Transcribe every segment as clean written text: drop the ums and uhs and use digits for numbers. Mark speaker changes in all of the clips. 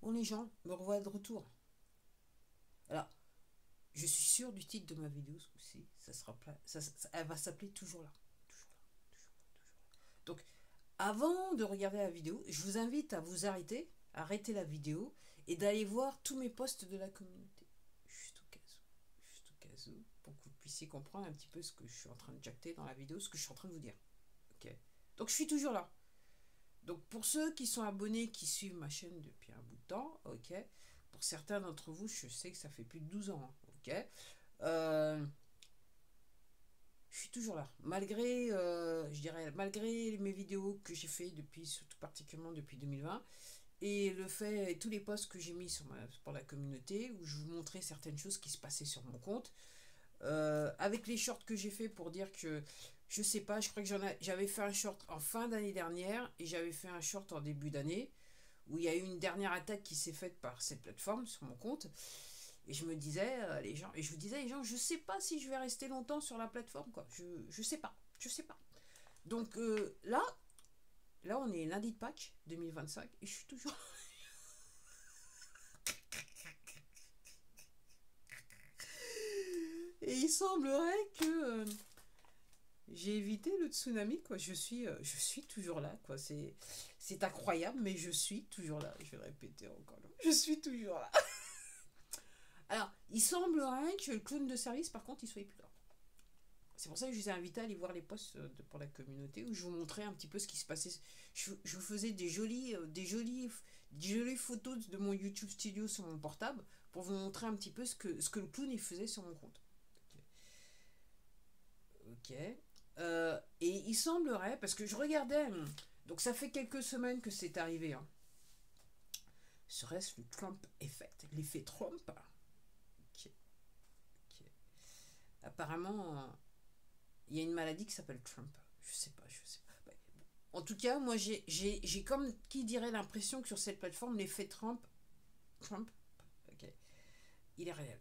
Speaker 1: Bon, les gens, me revoilà de retour. Alors, je suis sûr du titre de ma vidéo ce coup-ci. Ça sera elle va s'appeler Toujours là. Toujours là. Toujours là. Toujours là. Donc, avant de regarder la vidéo, je vous invite à vous arrêter la vidéo et d'aller voir tous mes posts de la communauté. Juste au cas où. Juste au cas où. Pour que vous puissiez comprendre un petit peu ce que je suis en train de jacter dans la vidéo, ce que je suis en train de vous dire. Ok. Donc, je suis toujours là. Donc pour ceux qui sont abonnés, qui suivent ma chaîne depuis un bout de temps, ok. Pour certains d'entre vous, je sais que ça fait plus de 12 ans, hein, ok. Euh, je suis toujours là, malgré, je dirais, malgré mes vidéos que j'ai fait depuis, surtout particulièrement depuis 2020, et le fait, et tous les posts que j'ai mis pour la communauté, où je vous montrais certaines choses qui se passaient sur mon compte, avec les shorts que j'ai fait pour dire que je sais pas, je crois que j'avais fait un short en fin d'année dernière et j'avais fait un short en début d'année où il y a eu une dernière attaque qui s'est faite par cette plateforme sur mon compte et je me disais les gens et je vous disais les gens, je sais pas si je vais rester longtemps sur la plateforme quoi, je sais pas, je sais pas. Donc là on est lundi de Pâques 2025 et je suis toujours et il semblerait que j'ai évité le tsunami, quoi. Je suis toujours là, quoi. C'est incroyable, mais je suis toujours là. Je vais le répéter encore. Je suis toujours là. Alors, il semblerait que le clown de service, par contre, il soit plus là. C'est pour ça que je vous ai invité à aller voir les posts pour la communauté où je vous montrais un petit peu ce qui se passait. Je vous faisais des jolies photos de mon YouTube Studio sur mon portable pour vous montrer un petit peu ce que le clown il faisait sur mon compte. Ok. Et il semblerait, parce que je regardais, donc ça fait quelques semaines que c'est arrivé, hein. Serait-ce le Trump effect, l'effet Trump? Ok, ok. Apparemment, il y a une maladie qui s'appelle Trump. Je sais pas, je sais pas. Ouais. En tout cas, moi j'ai comme qui dirait l'impression que sur cette plateforme, l'effet Trump, ok, il est réel.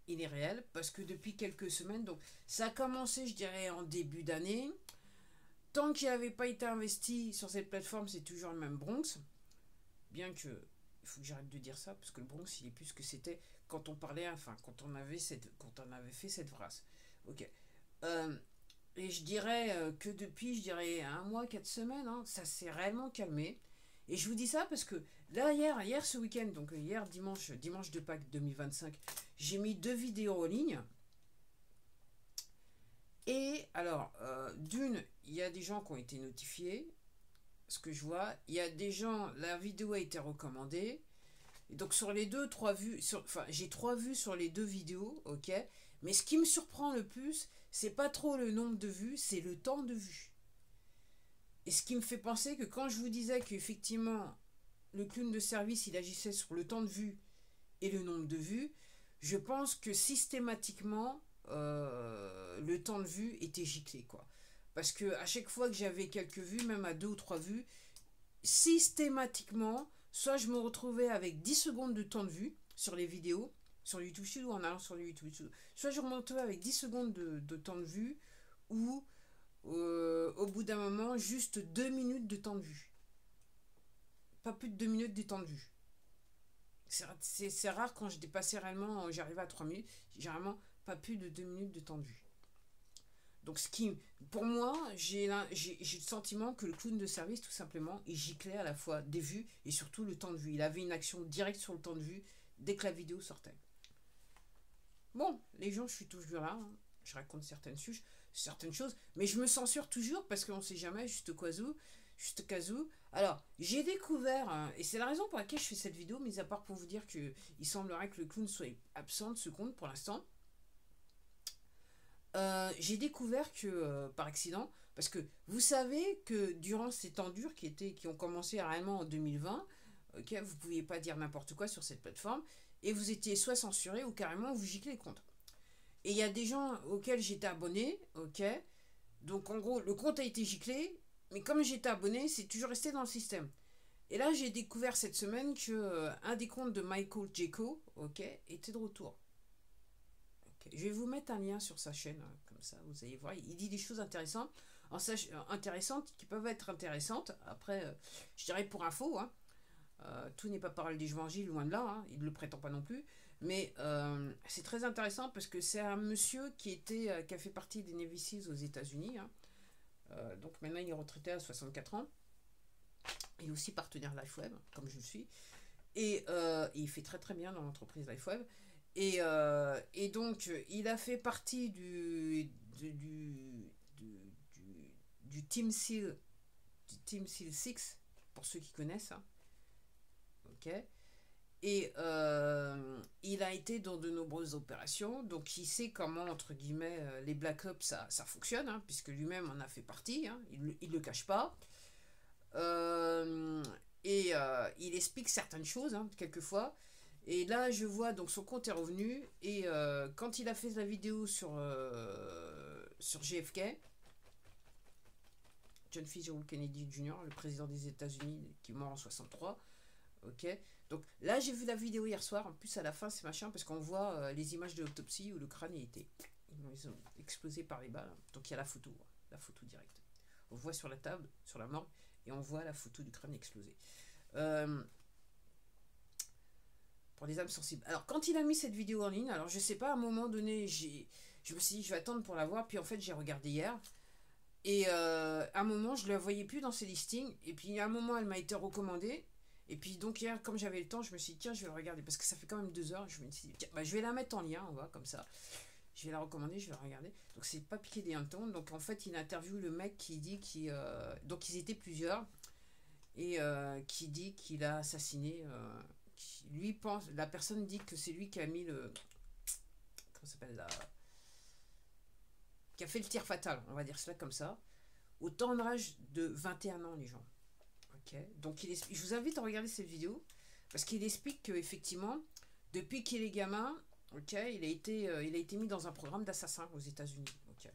Speaker 1: Il est réel parce que depuis quelques semaines, donc ça a commencé, je dirais, en début d'année. Tant qu'il n'avait pas été investi sur cette plateforme, c'est toujours le même Bronx. Bien que, il faut que j'arrête de dire ça, parce que le Bronx, il est plus ce que c'était quand on parlait, enfin, quand on avait fait cette phrase. Ok. Euh, et je dirais que depuis, je dirais un mois, 4 semaines, hein, ça s'est réellement calmé. Et je vous dis ça parce que là, hier ce week-end, donc hier dimanche de Pâques 2025, j'ai mis 2 vidéos en ligne. Et alors, d'une, il y a des gens qui ont été notifiés, ce que je vois. Il y a des gens, la vidéo a été recommandée. Et donc sur les deux, trois vues, enfin j'ai 3 vues sur les 2 vidéos, ok. Mais ce qui me surprend le plus, c'est pas trop le nombre de vues, c'est le temps de vue. Et ce qui me fait penser que quand je vous disais qu'effectivement le clown de service il agissait sur le temps de vue et le nombre de vues, je pense que systématiquement le temps de vue était giclé quoi. Parce que à chaque fois que j'avais quelques vues, même à 2 ou 3 vues, systématiquement, soit je me retrouvais avec 10 secondes de temps de vue sur les vidéos, sur YouTube Studio en allant sur YouTube Studio, soit je me retrouvais avec 10 secondes de temps de vue, ou au bout d'un moment, juste 2 minutes de temps de vue. Pas plus de 2 minutes de temps de vue. C'est rare quand je dépassais réellement, j'arrivais à 3 minutes, généralement pas plus de 2 minutes de temps de vue. Donc, pour moi, j'ai le sentiment que le clown de service, tout simplement, il giclait à la fois des vues et surtout le temps de vue. Il avait une action directe sur le temps de vue dès que la vidéo sortait. Bon, les gens, je suis toujours là. Hein. Je raconte certaines choses, mais je me censure toujours parce qu'on ne sait jamais, juste au cas où. Juste au cas où. Alors, j'ai découvert, hein, et c'est la raison pour laquelle je fais cette vidéo, mis à part pour vous dire qu'il semblerait que le clown soit absent de ce compte pour l'instant. J'ai découvert que par accident, parce que vous savez que durant ces temps durs qui ont commencé réellement en 2020, okay, vous ne pouviez pas dire n'importe quoi sur cette plateforme, et vous étiez soit censuré ou carrément vous giclez les comptes. Et il y a des gens auxquels j'étais abonné, ok, donc en gros le compte a été giclé, mais comme j'étais abonné, c'est toujours resté dans le système. Et là j'ai découvert cette semaine que un des comptes de Michael Jeko, ok, était de retour. Okay. Je vais vous mettre un lien sur sa chaîne, hein, comme ça vous allez voir. Il dit des choses intéressantes qui peuvent être intéressantes. Après, je dirais pour info, hein, tout n'est pas parole d'évangile, loin de là, hein, il ne le prétend pas non plus. Mais c'est très intéressant parce que c'est un monsieur qui a fait partie des Navy Seals aux États-Unis. Hein. Donc maintenant il est retraité à 64 ans. Il est aussi partenaire LifeWeb, comme je le suis. Et il fait très très bien dans l'entreprise LifeWeb. Et donc il a fait partie du Team Seal, du Team Seal 6, pour ceux qui connaissent. Hein. Ok. Et il a été dans de nombreuses opérations, donc il sait comment, entre guillemets, les Black Ops, ça fonctionne, hein, puisque lui-même en a fait partie, hein, il le cache pas. Il explique certaines choses, hein, quelquefois. Et là, je vois, donc son compte est revenu, et quand il a fait la vidéo sur JFK, John Fitzgerald Kennedy Jr., le président des États-Unis, qui est mort en 63, ok. Donc là, j'ai vu la vidéo hier soir. En plus, à la fin, c'est machin parce qu'on voit les images de l'autopsie où le crâne ils ont explosé par les balles. Donc il y a la photo directe. On voit sur la table, sur la morgue, et on voit la photo du crâne explosé. Pour les âmes sensibles. Alors, quand il a mis cette vidéo en ligne, alors je sais pas, à un moment donné, je me suis dit, je vais attendre pour la voir. Puis en fait, j'ai regardé hier. Et à un moment, je ne la voyais plus dans ses listings. Et puis à un moment, elle m'a été recommandée. Et puis donc hier, comme j'avais le temps, je me suis dit, tiens, je vais le regarder. Parce que ça fait quand même 2 heures. Je me suis dit, tiens, je vais la mettre en lien, on va, comme ça. Je vais la recommander, je vais la regarder. Donc c'est pas piqué des hannetons. Donc en fait, il interviewe le mec qui dit donc ils étaient plusieurs. Et qui dit qu'il a assassiné... lui pense... La personne dit que c'est lui qui a mis le... Comment ça s'appelle là, qui a fait le tir fatal, on va dire cela comme ça. Au tendre-âge de 21 ans, les gens. Ok. Donc je vous invite à regarder cette vidéo parce qu'il explique qu'effectivement, depuis qu'il est gamin, ok, il a été mis dans un programme d'assassin aux États-Unis. Ok.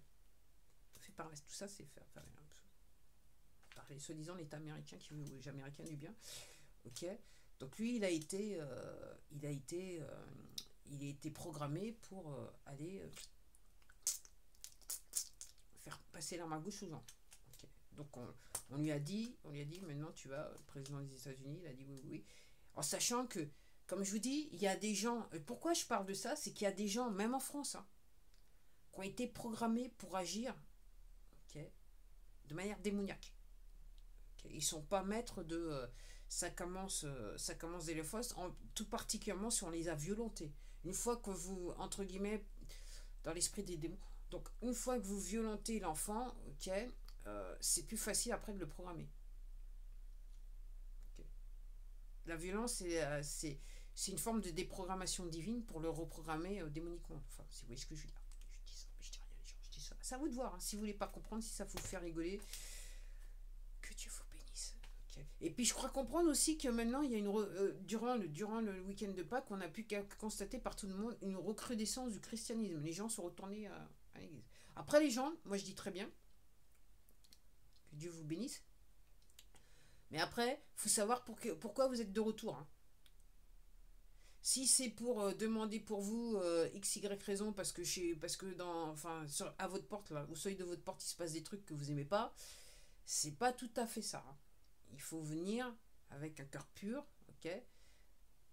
Speaker 1: Fait par tout ça, c'est par les soi-disant l'État américain qui veut aux Américains du bien. Ok. Donc lui, il a été programmé pour aller faire passer l'arme à gauche aux gens. Okay. Donc on lui a dit maintenant tu vas, le président des États-Unis, il a dit oui, oui. En sachant que, comme je vous dis, il y a des gens, pourquoi je parle de ça, c'est qu'il y a des gens, même en France, hein, qui ont été programmés pour agir, okay, de manière démoniaque. Okay. Ils ne sont pas maîtres de... ça commence dès le fosse, tout particulièrement si on les a violentés. Une fois que vous, entre guillemets, dans l'esprit des démons, donc une fois que vous violentez l'enfant, ok, c'est plus facile après de le programmer. Okay. La violence, c'est une forme de déprogrammation divine pour le reprogrammer démoniquement. Enfin, si vous voyez ce que je veux dire. Je dis ça, je dis rien, les gens, je dis ça. C'est à vous de voir, hein. Si vous voulez pas comprendre, si ça vous fait rigoler, que Dieu vous bénisse. Okay. Et puis je crois comprendre aussi que maintenant, il y a durant le week-end de Pâques, on a pu constater par tout le monde une recrudescence du christianisme. Les gens sont retournés à l'église. Après les gens, moi je dis très bien, que Dieu vous bénisse. Mais après, il faut savoir pourquoi vous êtes de retour. Hein. Si c'est pour demander pour vous XY raison parce que à votre porte, là, au seuil de votre porte, il se passe des trucs que vous aimez pas, c'est pas tout à fait ça. Hein. Il faut venir avec un cœur pur, ok.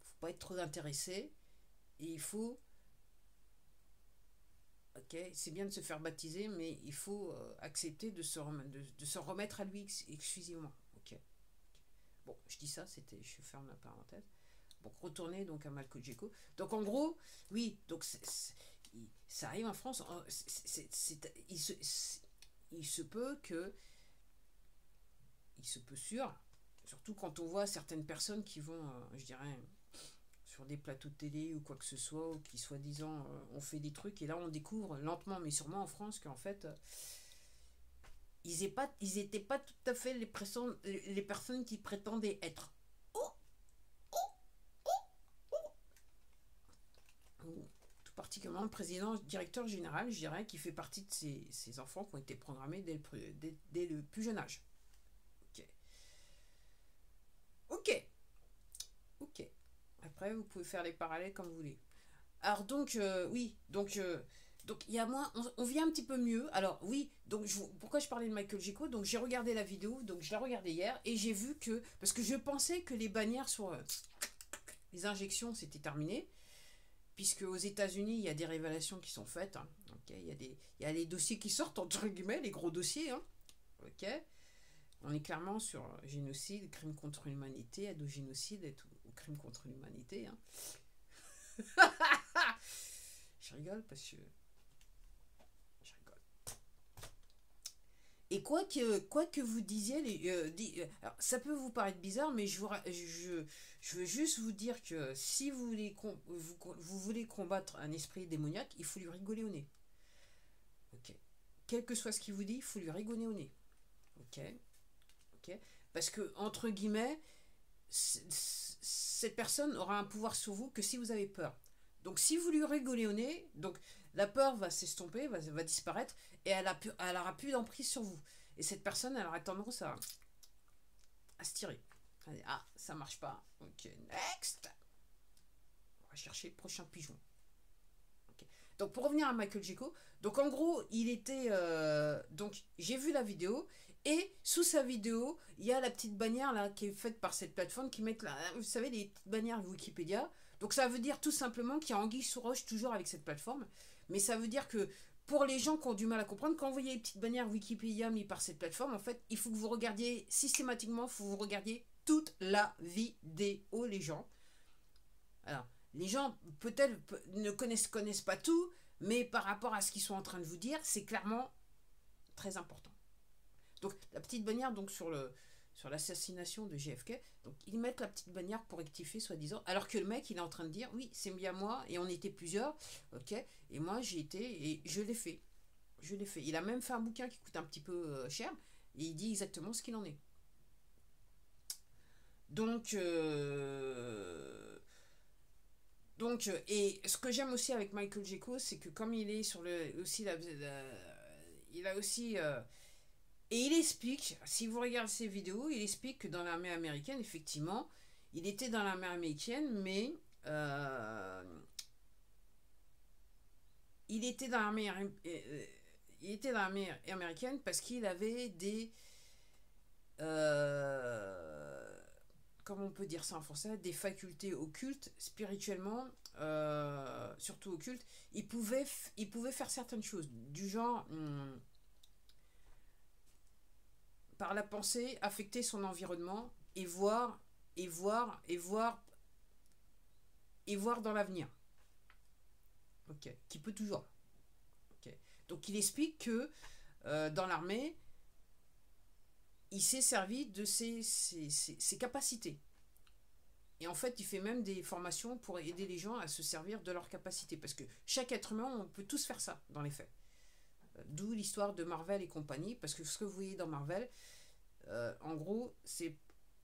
Speaker 1: Faut pas être trop intéressé et il faut, ok, c'est bien de se faire baptiser, mais il faut accepter de se remettre à lui exclusivement, ok. Bon, je dis ça, je ferme la parenthèse. Bon, retourner donc à Malko Djeko. Donc en gros, oui, donc ça arrive en France. Il se peut surtout quand on voit certaines personnes qui vont, je dirais, sur des plateaux de télé ou quoi que ce soit, ou qui soi-disant ont fait des trucs, et là on découvre lentement mais sûrement en France qu'en fait ils n'étaient pas tout à fait les personnes qui prétendaient être. Tout particulièrement le président, directeur général, je dirais, qui fait partie de ces enfants qui ont été programmés dès le plus jeune âge. Ok. Après, vous pouvez faire les parallèles comme vous voulez. Alors donc, oui, donc Donc il y a moins, on vient un petit peu mieux. Alors oui, donc pourquoi je parlais de Michael Gico? Donc j'ai regardé la vidéo, donc je l'ai regardée hier et j'ai vu que, parce que je pensais que les bannières sur les injections c'était terminé, puisque aux États-Unis il y a des révélations qui sont faites. Hein. Okay, il y a les dossiers qui sortent entre guillemets, les gros dossiers. Hein. Ok, on est clairement sur génocide, crime contre l'humanité, aide au génocide, aide au crime contre l'humanité. Hein. Je rigole parce que et quoi que vous disiez, alors, ça peut vous paraître bizarre, mais je veux juste vous dire que si vous voulez, vous voulez combattre un esprit démoniaque, il faut lui rigoler au nez. Ok. Quel que soit ce qu'il vous dit, il faut lui rigoler au nez. Ok. Ok. Parce que, entre guillemets, cette personne aura un pouvoir sur vous que si vous avez peur. Donc si vous lui rigolez au nez, donc la peur va s'estomper, va disparaître, et elle aura plus d'emprise sur vous. Et cette personne, elle aura tendance à se tirer. Elle dit, ah, ça marche pas. Ok, next. On va chercher le prochain pigeon. Okay. Donc pour revenir à Michael Gico, donc en gros, il était... donc j'ai vu la vidéo, et sous sa vidéo, il y a la petite bannière là qui est faite par cette plateforme qui met là, vous savez, les petites bannières Wikipédia. Donc ça veut dire tout simplement qu'il y a anguille sous roche toujours avec cette plateforme. Mais ça veut dire que pour les gens qui ont du mal à comprendre, quand vous voyez les petites bannières Wikipédia mises par cette plateforme, en fait, il faut que vous regardiez systématiquement, il faut que vous regardiez toute la vidéo, les gens. Alors, les gens peut-être ne connaissent pas tout, mais par rapport à ce qu'ils sont en train de vous dire, c'est clairement très important. Donc la petite bannière donc sur l'assassination de JFK, donc ils mettent la petite bannière pour rectifier soi-disant, alors que le mec il est en train de dire oui c'est bien moi et on était plusieurs, ok, et moi j'ai été et je l'ai fait, Il a même fait un bouquin qui coûte un petit peu cher et il dit exactement ce qu'il en est. Donc et ce que j'aime aussi avec Michael Gico, c'est que comme il est sur il a aussi et il explique, si vous regardez ses vidéos, il explique que dans l'armée américaine, effectivement, il était dans l'armée américaine, mais il était dans l'armée américaine parce qu'il avait des comment on peut dire ça en français, des facultés occultes, spirituellement, surtout occultes. Il pouvait faire certaines choses, du genre par la pensée, affecter son environnement et voir dans l'avenir. Ok, qui peut toujours. Ok. Donc il explique que dans l'armée, il s'est servi de ses capacités. Et en fait, il fait même des formations pour aider les gens à se servir de leurs capacités. Parce que chaque être humain, on peut tous faire ça, dans les faits. D'où l'histoire de Marvel et compagnie. Parce que ce que vous voyez dans Marvel, en gros,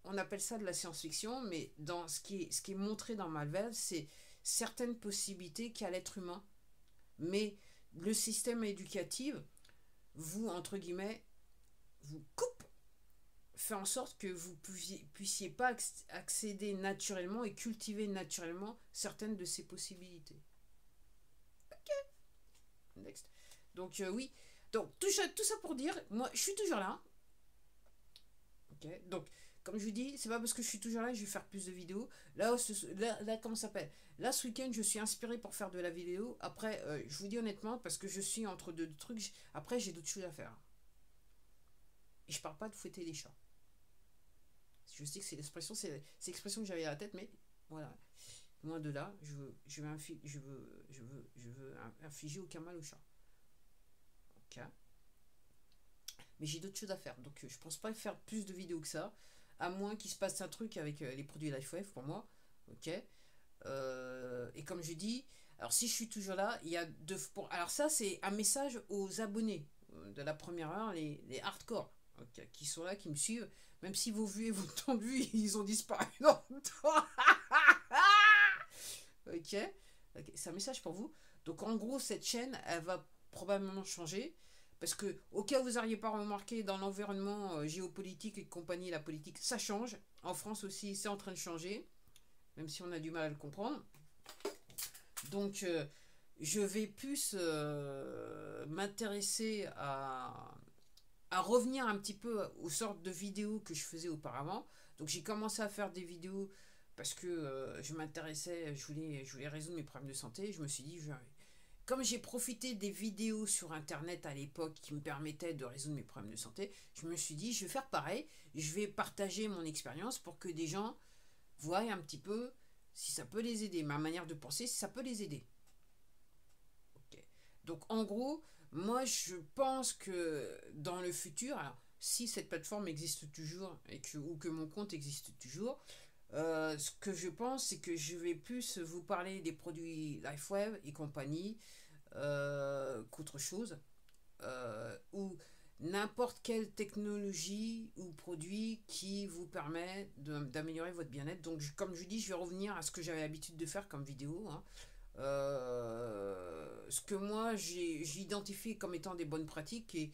Speaker 1: on appelle ça de la science-fiction, mais dans ce qui est montré dans Marvel, c'est certaines possibilités qu'a l'être humain. Mais le système éducatif vous, entre guillemets, vous coupe, fait en sorte que vous puissiez pas accéder naturellement et cultiver naturellement certaines de ces possibilités. Ok. Next. Donc oui. Donc tout ça pour dire, moi je suis toujours là. Ok. Donc comme je vous dis, c'est pas parce que je suis toujours là que je vais faire plus de vidéos. Là comment ça s'appelle? Là, ce week-end, je suis inspiré pour faire de la vidéo. Après, je vous dis honnêtement, parce que je suis entre deux trucs, après, j'ai d'autres choses à faire. Et je parle pas de fouetter les chats. Je sais que c'est l'expression que j'avais à la tête, mais voilà. Loin de là, je veux infliger aucun mal au chat. Ok. Mais j'ai d'autres choses à faire. Donc, je pense pas faire plus de vidéos que ça. À moins qu'il se passe un truc avec les produits LifeWave pour moi. Ok. Et comme je dis, alors si je suis toujours là, il y a alors ça c'est un message aux abonnés de la première heure, les hardcore, okay, qui sont là, qui me suivent, même si vos vues et vos temps de vue ils ont disparu dans le temps. Ok, c'est un message pour vous. Donc en gros cette chaîne elle va probablement changer. Parce que, au cas où vous n'auriez pas remarqué, dans l'environnement géopolitique et compagnie, la politique, ça change. En France aussi, c'est en train de changer. Même si on a du mal à le comprendre. Donc, je vais plus m'intéresser à revenir un petit peu aux sortes de vidéos que je faisais auparavant. Donc j'ai commencé à faire des vidéos parce que je m'intéressais, je voulais résoudre mes problèmes de santé. Je me suis dit, comme j'ai profité des vidéos sur internet à l'époque qui me permettaient de résoudre mes problèmes de santé, je me suis dit, je vais faire pareil, je vais partager mon expérience pour que des gens voient un petit peu si ça peut les aider, ma manière de penser, si ça peut les aider. Okay. Donc en gros, moi je pense que dans le futur, alors, si cette plateforme existe toujours ou que mon compte existe toujours, ce que je pense, c'est que je vais plus vous parler des produits LifeWave et compagnie qu'autre chose. Ou n'importe quelle technologie ou produit qui vous permet d'améliorer votre bien-être. Donc, comme je dis, je vais revenir à ce que j'avais l'habitude de faire comme vidéo. Hein. Ce que moi j'ai identifié comme étant des bonnes pratiques et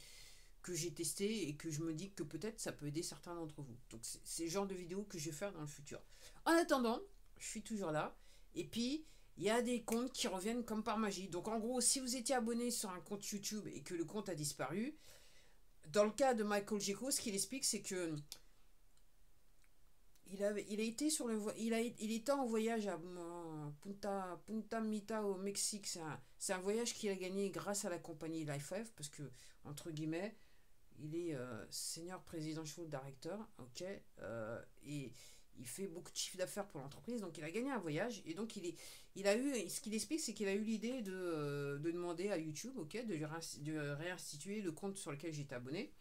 Speaker 1: que j'ai testé et que je me dis que peut-être ça peut aider certains d'entre vous. Donc c'est le genre de vidéos que je vais faire dans le futur. En attendant, je suis toujours là. Et puis, il y a des comptes qui reviennent comme par magie. Donc en gros, si vous étiez abonné sur un compte YouTube et que le compte a disparu, dans le cas de Michael Gecko, ce qu'il explique, c'est que il a été sur le il était en voyage à Punta Mita au Mexique. C'est un voyage qu'il a gagné grâce à la compagnie LifeWave parce que entre guillemets il est senior presidential director, ok, et il fait beaucoup de chiffre d'affaires pour l'entreprise, donc il a gagné un voyage et donc il a eu, ce qu'il explique, c'est qu'il a eu l'idée de demander à YouTube, ok, de réinstituer le compte sur lequel j'étais abonné.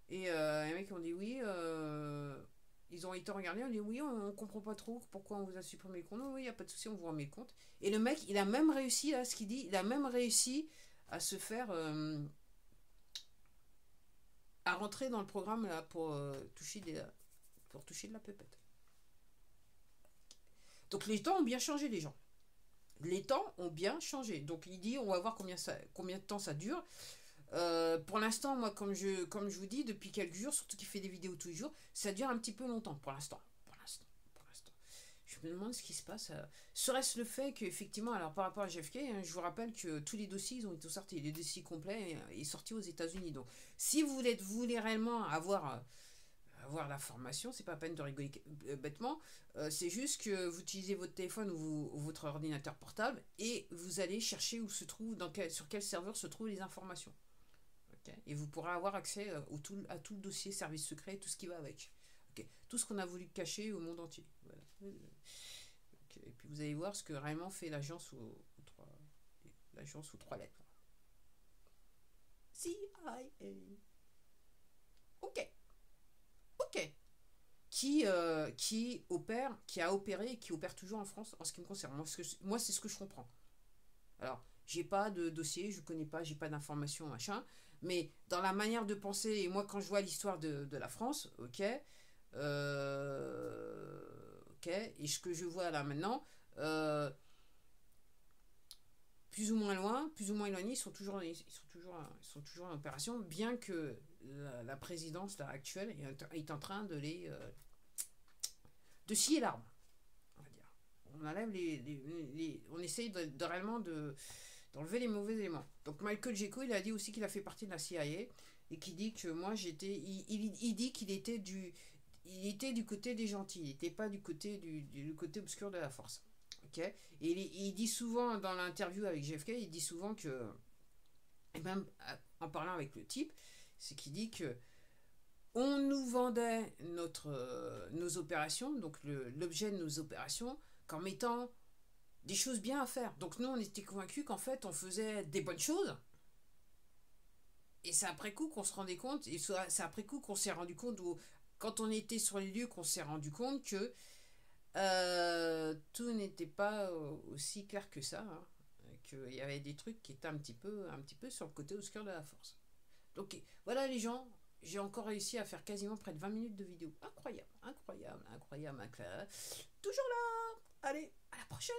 Speaker 1: Et les mecs ont dit oui. Ils ont été regardés, on dit oui, on comprend pas trop pourquoi on vous a supprimé le compte. Oui, il n'y a pas de souci, on vous remet le compte. Et le mec, il a même réussi, là, ce qu'il dit, il a même réussi à se faire. À rentrer dans le programme là, pour toucher de la pépette. Donc les temps ont bien changé, les gens. Les temps ont bien changé. Donc il dit, on va voir combien de temps ça dure. Pour l'instant, moi, comme je vous dis, depuis quelques jours, surtout qu'il fait des vidéos tous les jours, ça dure un petit peu longtemps, pour l'instant. Je me demande ce qui se passe. Serait-ce le fait qu'effectivement, alors par rapport à JFK, hein, je vous rappelle que tous les dossiers, ils ont été sortis. Les dossiers complets est sorti aux États-Unis. Donc, si vous voulez réellement avoir l'information, c'est pas la peine de rigoler bêtement. C'est juste que vous utilisez votre téléphone ou votre ordinateur portable et vous allez chercher où se trouve, sur quel serveur se trouvent les informations. Okay. Et vous pourrez avoir accès à tout le dossier service secret et tout ce qui va avec. Okay. Tout ce qu'on a voulu cacher au monde entier. Voilà. Okay. Et puis vous allez voir ce que réellement fait l'agence aux 3 lettres. CIA. Ok. Qui a opéré et qui opère toujours en France en ce qui me concerne. Moi c'est ce que je comprends. Alors, j'ai pas de dossier, je connais pas, j'ai pas d'informations, machin. Mais dans la manière de penser, et moi quand je vois l'histoire de la France, ok, et ce que je vois là maintenant, plus ou moins loin, plus ou moins éloignés, ils sont toujours en opération, bien que la présidence là, actuelle est en train de scier l'arbre, on va dire. On enlève on essaye réellement d'enlever les mauvais éléments. Donc Michael Gecko, il a dit aussi qu'il a fait partie de la CIA et qui dit que moi j'étais, il dit qu'il était du côté des gentils, il n'était pas du côté du côté obscur de la force. Ok. Et il dit souvent dans l'interview avec JFK, il dit souvent que, et même en parlant avec le type, c'est qu'il dit que on nous vendait nos opérations, donc l'objet de nos opérations, comme étant des choses bien à faire. Donc nous, on était convaincus qu'en fait, on faisait des bonnes choses. Et c'est après coup qu'on se rendait compte, et c'est après coup qu'on s'est rendu compte, ou quand on était sur les lieux, qu'on s'est rendu compte que tout n'était pas aussi clair que ça. Hein, qu'il y avait des trucs qui étaient un petit peu sur le côté obscur de la force. Donc voilà les gens, j'ai encore réussi à faire quasiment près de 20 minutes de vidéo. Incroyable. Toujours là. Allez, à la prochaine.